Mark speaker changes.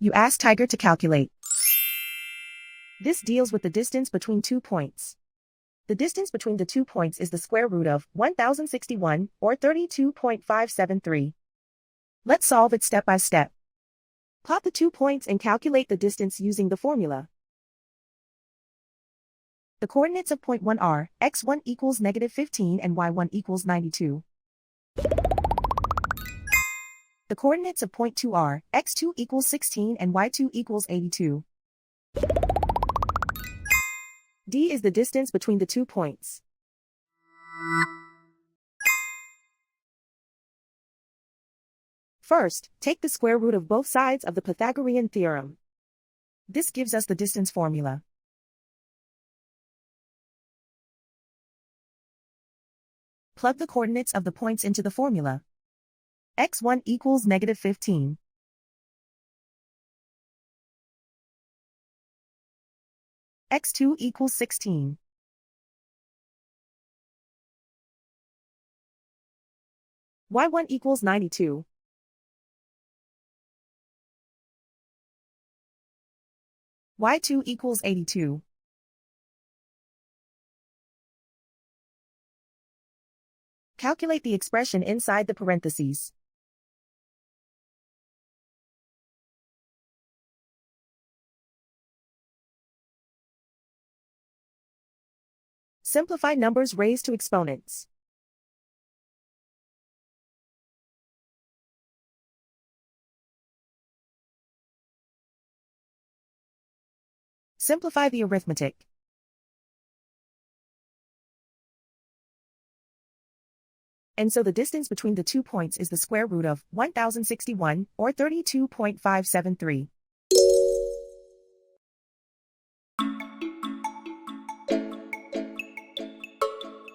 Speaker 1: You ask Tiger to calculate. This deals with the distance between 2 points. The distance between the 2 points is the square root of 1061, or 32.573. Let's solve it step by step. Plot the 2 points and calculate the distance using the formula. The coordinates of point 1 are x1 equals -15 and y1 equals 92. The coordinates of point 2 are x2 equals 16 and y2 equals 82. D is the distance between the 2 points. First, take the square root of both sides of the Pythagorean theorem. This gives us the distance formula. Plug the coordinates of the points into the formula. x1 equals -15. x2 equals 16. y1 equals 92. y2 equals 82. Calculate the expression inside the parentheses. Simplify numbers raised to exponents. Simplify the arithmetic. And so the distance between the 2 points is the square root of 1061, or 32.573.